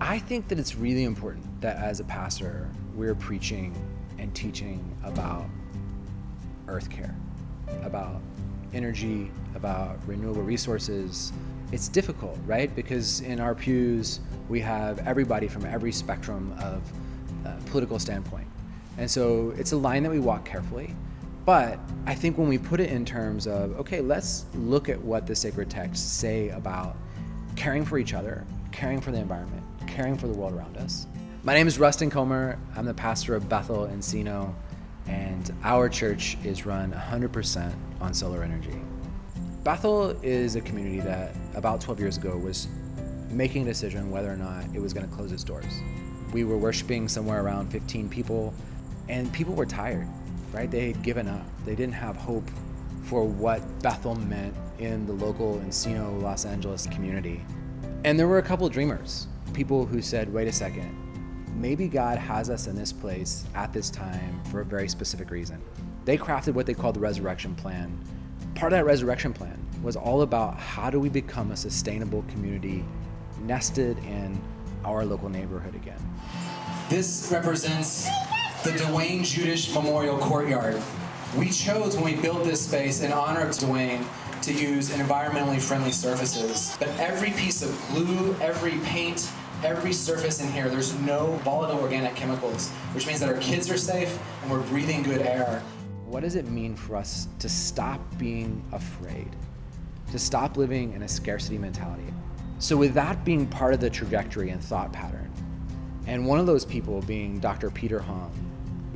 I think that it's really important that as a pastor, we're preaching and teaching about earth care, about energy, about renewable resources. It's difficult, right? Because in our pews, we have everybody from every spectrum of political standpoint. And so it's a line that we walk carefully. But I think when we put it in terms of, okay, let's look at what the sacred texts say about caring for each other, caring for the environment, caring for the world around us. My name is Rustin Comer. I'm the pastor of Bethel, Encino, and our church is run 100% on solar energy. Bethel is a community that about 12 years ago was making a decision whether or not it was going to close its doors. We were worshiping somewhere around 15 people, and people were tired, right? They had given up. They didn't have hope for what Bethel meant in the local Encino, Los Angeles community. And there were a couple of dreamers, people who said, wait a second, maybe God has us in this place at this time for a very specific reason. They crafted what they called the resurrection plan. Part of that resurrection plan was all about how do we become a sustainable community nested in our local neighborhood again. This represents the Dwayne Judish Memorial Courtyard. We chose when we built this space in honor of Dwayne to use environmentally friendly surfaces. But every piece of glue, every paint, every surface in here, there's no volatile organic chemicals, which means that our kids are safe and we're breathing good air. What does it mean for us to stop being afraid, to stop living in a scarcity mentality? So with that being part of the trajectory and thought pattern, and one of those people being Dr. Peter Hong.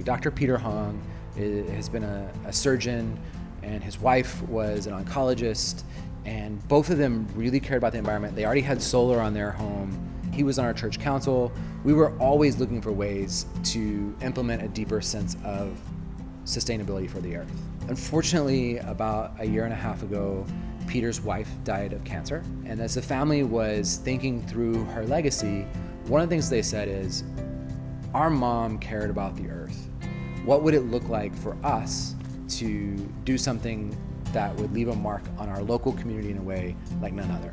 Dr. Peter Hong has been a surgeon, and his wife was an oncologist, and both of them really cared about the environment. They already had solar on their home. He was on our church council. We were always looking for ways to implement a deeper sense of sustainability for the earth. Unfortunately, about a year and a half ago, Peter's wife died of cancer. And as the family was thinking through her legacy, one of the things they said is, our mom cared about the earth. What would it look like for us to do something that would leave a mark on our local community in a way like none other?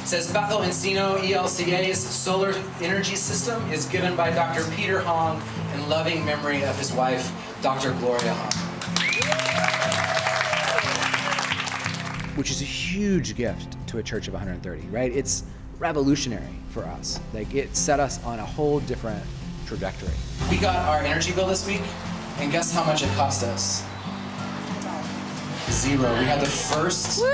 It says Bethel Encino ELCA's solar energy system is given by Dr. Peter Hong in loving memory of his wife, Dr. Gloria Hong. Which is a huge gift to a church of 130, right? It's revolutionary for us. Like, it set us on a whole different trajectory. We got our energy bill this week, and guess how much it cost us? $0. We had the first zero.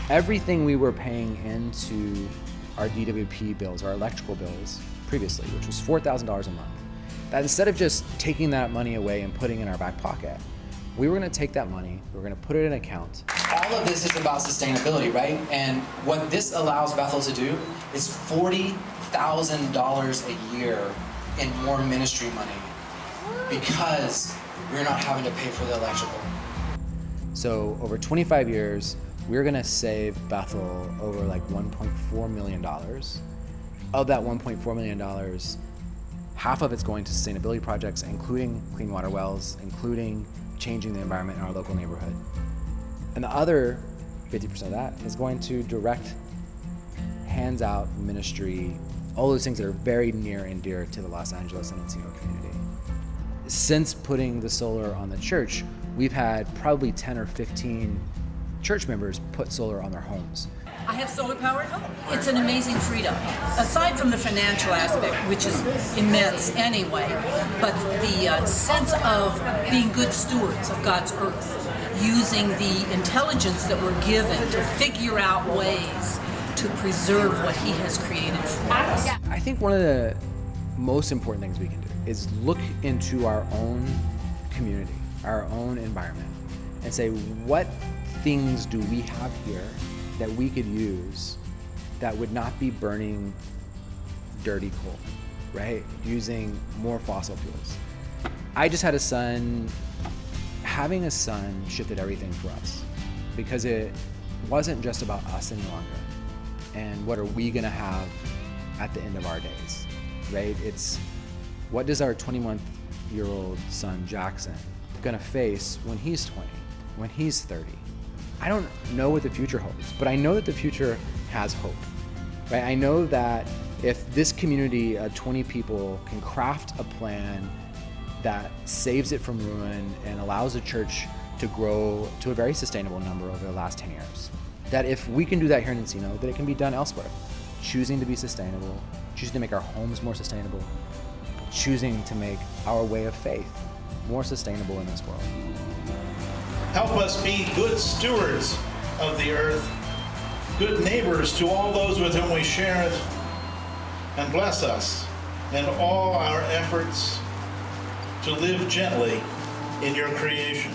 Everything we were paying into our DWP bills, our electrical bills previously, which was $4,000 a month, that instead of just taking that money away and putting it in our back pocket, we were going to take that money, we were going to put it in an account. All of this is about sustainability, right? And what this allows Bethel to do is $40,000 a year in more ministry money because we're not having to pay for the electrical. So over 25 years, we're going to save Bethel over like $1.4 million. Of that $1.4 million, half of it's going to sustainability projects, including clean water wells, including changing the environment in our local neighborhood. And the other 50% of that is going to direct hands out ministry, all those things that are very near and dear to the Los Angeles and Encino community. Since putting the solar on the church, we've had probably 10 or 15 church members put solar on their homes. I have solar power at home. It's an amazing freedom. Aside from the financial aspect, which is immense anyway, but the sense of being good stewards of God's earth, using the intelligence that we're given to figure out ways to preserve what He has created for us. I think one of the most important things we can do is look into our own community, our own environment, and say, what things do we have here that we could use that would not be burning dirty coal, right? Using more fossil fuels. I just had a son. Having a son shifted everything for us because it wasn't just about us any longer and what are we gonna have at the end of our days, right? It's what does our 21-year-old son Jackson gonna face when he's 20, when he's 30? I don't know what the future holds, but I know that the future has hope. right? I know that if this community of 20 people can craft a plan that saves it from ruin and allows the church to grow to a very sustainable number over the last 10 years, that if we can do that here in Encino, that it can be done elsewhere. Choosing to be sustainable, choosing to make our homes more sustainable, choosing to make our way of faith more sustainable in this world. Help us be good stewards of the earth, good neighbors to all those with whom we share it, and bless us in all our efforts to live gently in your creation.